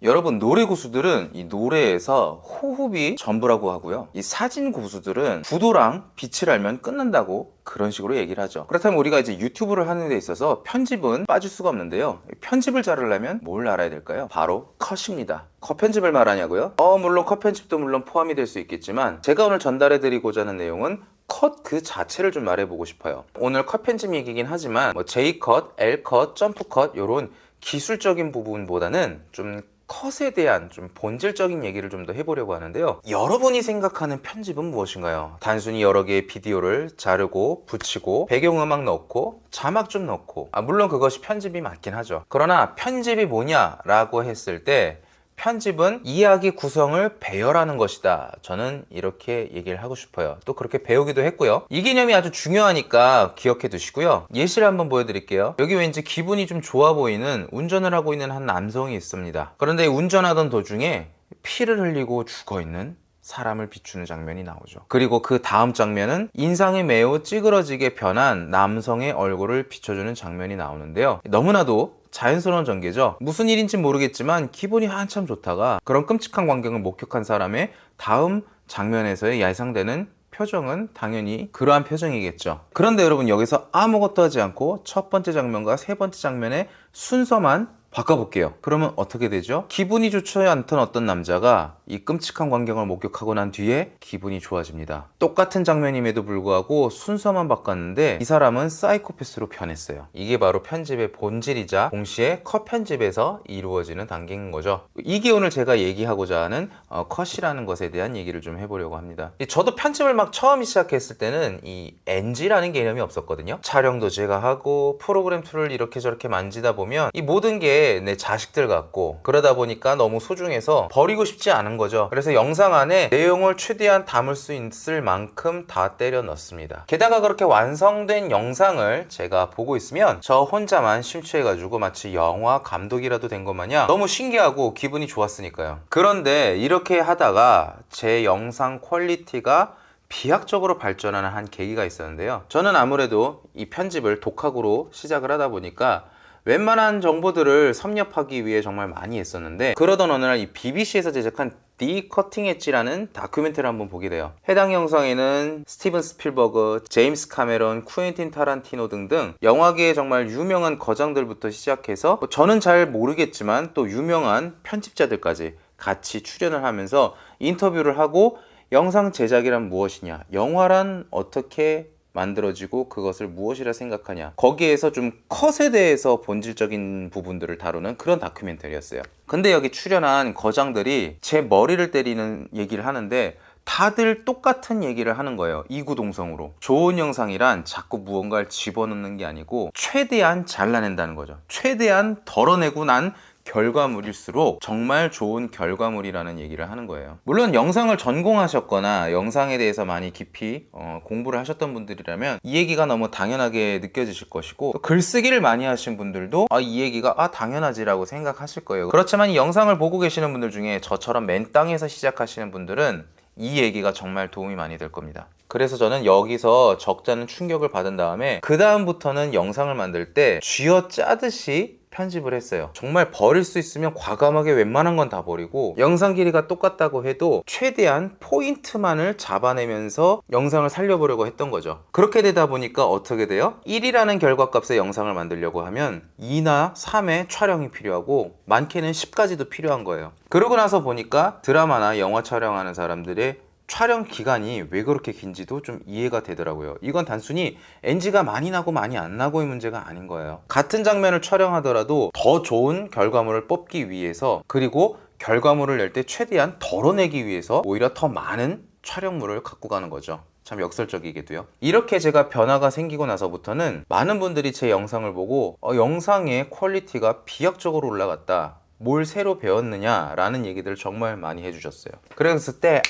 여러분, 노래 고수들은 이 노래에서 호흡이 전부라고 하고요. 이 사진 고수들은 구도랑 빛을 알면 끝난다고 그런 식으로 얘기를 하죠. 그렇다면 우리가 이제 유튜브를 하는 데 있어서 편집은 빠질 수가 없는데요. 편집을 잘하려면 뭘 알아야 될까요? 바로 컷입니다. 컷 편집을 말하냐고요? 물론 컷 편집도 물론 포함이 될 수 있겠지만 제가 오늘 전달해 드리고자 하는 내용은 컷 그 자체를 좀 말해보고 싶어요. 오늘 컷 편집 얘기긴 하지만 뭐 J컷, L컷, 점프컷 이런 기술적인 부분보다는 좀 컷에 대한 좀 본질적인 얘기를 좀 더 해보려고 하는데요. 여러분이 생각하는 편집은 무엇인가요? 단순히 여러 개의 비디오를 자르고 붙이고 배경음악 넣고 자막 좀 넣고, 물론 그것이 편집이 맞긴 하죠. 그러나 편집이 뭐냐라고 했을 때 편집은 이야기 구성을 배열하는 것이다. 저는 이렇게 얘기를 하고 싶어요. 또 그렇게 배우기도 했고요. 이 개념이 아주 중요하니까 기억해 두시고요. 예시를 한번 보여드릴게요. 여기 왠지 기분이 좀 좋아 보이는 운전을 하고 있는 한 남성이 있습니다. 그런데 운전하던 도중에 피를 흘리고 죽어있는 사람을 비추는 장면이 나오죠. 그리고 그 다음 장면은 인상이 매우 찌그러지게 변한 남성의 얼굴을 비춰주는 장면이 나오는데요. 너무나도 자연스러운 전개죠. 무슨 일인지 모르겠지만 기분이 한참 좋다가 그런 끔찍한 광경을 목격한 사람의 다음 장면에서의 예상되는 표정은 당연히 그러한 표정이겠죠. 그런데 여러분, 여기서 아무것도 하지 않고 첫 번째 장면과 세 번째 장면의 순서만 바꿔볼게요. 그러면 어떻게 되죠? 기분이 좋지 않던 어떤 남자가 이 끔찍한 광경을 목격하고 난 뒤에 기분이 좋아집니다. 똑같은 장면임에도 불구하고 순서만 바꿨는데 이 사람은 사이코패스로 변했어요. 이게 바로 편집의 본질이자 동시에 컷 편집에서 이루어지는 단계인 거죠. 이게 오늘 제가 얘기하고자 하는 컷이라는 것에 대한 얘기를 좀 해보려고 합니다. 저도 편집을 막 처음 시작했을 때는 이 NG라는 개념이 없었거든요. 촬영도 제가 하고 프로그램 툴을 이렇게 저렇게 만지다 보면 이 모든 게 내 자식들 같고, 그러다 보니까 너무 소중해서 버리고 싶지 않은 거죠. 그래서 영상 안에 내용을 최대한 담을 수 있을 만큼 다 때려 넣습니다. 게다가 그렇게 완성된 영상을 제가 보고 있으면 저 혼자만 심취해가지고 마치 영화 감독이라도 된 것 마냥 너무 신기하고 기분이 좋았으니까요. 그런데 이렇게 하다가 제 영상 퀄리티가 비약적으로 발전하는 한 계기가 있었는데요. 저는 아무래도 이 편집을 독학으로 시작을 하다 보니까 웬만한 정보들을 섭렵하기 위해 정말 많이 했었는데, 그러던 어느 날 이 BBC에서 제작한 The Cutting Edge라는 다큐멘터리를 한번 보게 돼요. 해당 영상에는 스티븐 스필버그, 제임스 카메론, 쿠엔틴 타란티노 등등 영화계의 정말 유명한 거장들부터 시작해서 저는 잘 모르겠지만 또 유명한 편집자들까지 같이 출연을 하면서 인터뷰를 하고, 영상 제작이란 무엇이냐, 영화란 어떻게 만들어지고 그것을 무엇이라 생각하냐, 거기에서 좀 컷에 대해서 본질적인 부분들을 다루는 그런 다큐멘터리였어요. 근데 여기 출연한 거장들이 제 머리를 때리는 얘기를 하는데 다들 똑같은 얘기를 하는 거예요. 이구동성으로. 좋은 영상이란 자꾸 무언가를 집어넣는 게 아니고 최대한 잘라낸다는 거죠. 최대한 덜어내고 난 결과물일수록 정말 좋은 결과물이라는 얘기를 하는 거예요. 물론 영상을 전공하셨거나 영상에 대해서 많이 깊이 공부를 하셨던 분들이라면 이 얘기가 너무 당연하게 느껴지실 것이고, 또 글쓰기를 많이 하신 분들도 이 얘기가 당연하지라고 생각하실 거예요. 그렇지만 이 영상을 보고 계시는 분들 중에 저처럼 맨 땅에서 시작하시는 분들은 이 얘기가 정말 도움이 많이 될 겁니다. 그래서 저는 여기서 적잖은 충격을 받은 다음에 그 다음부터는 영상을 만들 때 쥐어짜듯이 편집을 했어요. 정말 버릴 수 있으면 과감하게 웬만한 건 다 버리고, 영상 길이가 똑같다고 해도 최대한 포인트만을 잡아내면서 영상을 살려보려고 했던 거죠. 그렇게 되다 보니까 어떻게 돼요? 1이라는 결과값의 영상을 만들려고 하면 2나 3의 촬영이 필요하고 많게는 10까지도 필요한 거예요. 그러고 나서 보니까 드라마나 영화 촬영하는 사람들의 촬영 기간이 왜 그렇게 긴지도 좀 이해가 되더라고요. 이건 단순히 NG가 많이 나고 많이 안 나고의 문제가 아닌 거예요. 같은 장면을 촬영하더라도 더 좋은 결과물을 뽑기 위해서, 그리고 결과물을 낼 때 최대한 덜어내기 위해서 오히려 더 많은 촬영물을 갖고 가는 거죠. 참 역설적이게도요. 이렇게 제가 변화가 생기고 나서부터는 많은 분들이 제 영상을 보고 영상의 퀄리티가 비약적으로 올라갔다, 뭘 새로 배웠느냐 라는 얘기들을 정말 많이 해주셨어요. 그랬을 때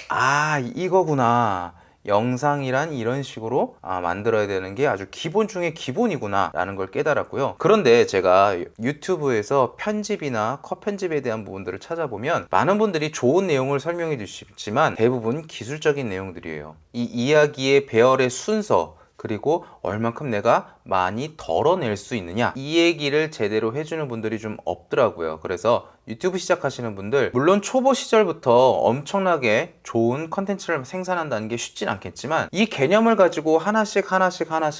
이거구나, 영상이란 이런 식으로 만들어야 되는 게 아주 기본 중에 기본이구나 라는 걸 깨달았고요. 그런데 제가 유튜브에서 편집이나 컷 편집에 대한 부분들을 찾아보면 많은 분들이 좋은 내용을 설명해 주시지만 대부분 기술적인 내용들이에요. 이 이야기의 배열의 순서, 그리고 얼만큼 내가 많이 덜어낼 수 있느냐, 이 얘기를 제대로 해주는 분들이 좀 없더라고요. 그래서 유튜브 시작하시는 분들, 물론 초보 시절부터 엄청나게 좋은 컨텐츠를 생산한다는 게 쉽진 않겠지만 이 개념을 가지고 하나씩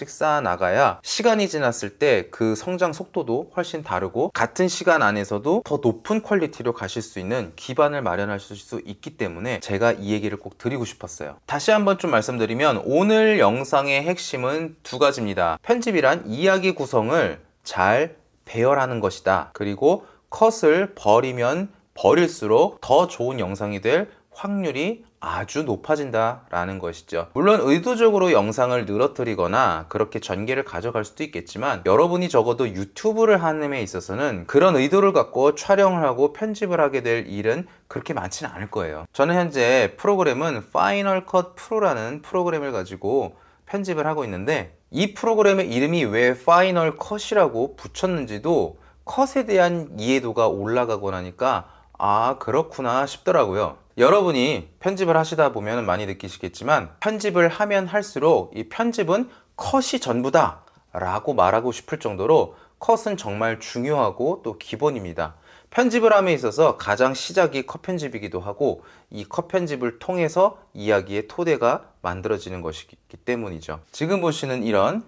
쌓아 나가야 시간이 지났을 때 그 성장 속도도 훨씬 다르고 같은 시간 안에서도 더 높은 퀄리티로 가실 수 있는 기반을 마련하실 수 있기 때문에 제가 이 얘기를 꼭 드리고 싶었어요. 다시 한번 좀 말씀드리면 오늘 영상의 핵심은 두 가지입니다. 편집이란 이야기 구성을 잘 배열하는 것이다. 그리고 컷을 버리면 버릴수록 더 좋은 영상이 될 확률이 아주 높아진다 라는 것이죠. 물론 의도적으로 영상을 늘어뜨리거나 그렇게 전개를 가져갈 수도 있겠지만 여러분이 적어도 유튜브를 하는 데 있어서는 그런 의도를 갖고 촬영을 하고 편집을 하게 될 일은 그렇게 많지는 않을 거예요. 저는 현재 프로그램은 파이널 컷 프로라는 프로그램을 가지고 편집을 하고 있는데 이 프로그램의 이름이 왜 파이널 컷이라고 붙였는지도 컷에 대한 이해도가 올라가고 나니까 아 그렇구나 싶더라고요. 여러분이 편집을 하시다 보면 많이 느끼시겠지만 편집을 하면 할수록 이 편집은 컷이 전부다 라고 말하고 싶을 정도로 컷은 정말 중요하고 또 기본입니다. 편집을 함에 있어서 가장 시작이 컷 편집이기도 하고 이 컷 편집을 통해서 이야기의 토대가 만들어지는 것이기 때문이죠. 지금 보시는 이런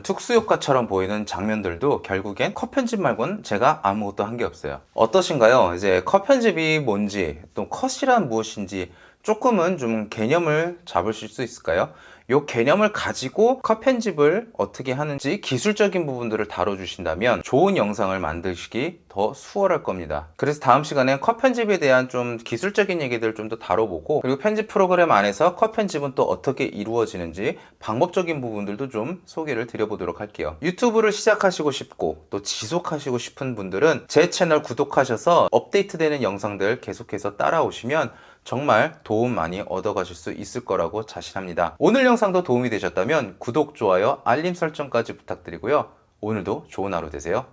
특수 효과처럼 보이는 장면들도 결국엔 컷 편집 말고는 제가 아무것도 한 게 없어요. 어떠신가요? 이제 컷 편집이 뭔지 또 컷이란 무엇인지 조금은 좀 개념을 잡으실 수 있을까요? 이 개념을 가지고 컷 편집을 어떻게 하는지 기술적인 부분들을 다뤄주신다면 좋은 영상을 만드시기 더 수월할 겁니다. 그래서 다음 시간에 컷 편집에 대한 좀 기술적인 얘기들을 좀 더 다뤄보고 그리고 편집 프로그램 안에서 컷 편집은 또 어떻게 이루어지는지 방법적인 부분들도 좀 소개를 드려보도록 할게요. 유튜브를 시작하시고 싶고 또 지속하시고 싶은 분들은 제 채널 구독하셔서 업데이트되는 영상들 계속해서 따라오시면 정말 도움 많이 얻어가실 수 있을 거라고 자신합니다. 오늘 영상도 도움이 되셨다면 구독, 좋아요, 알림 설정까지 부탁드리고요. 오늘도 좋은 하루 되세요.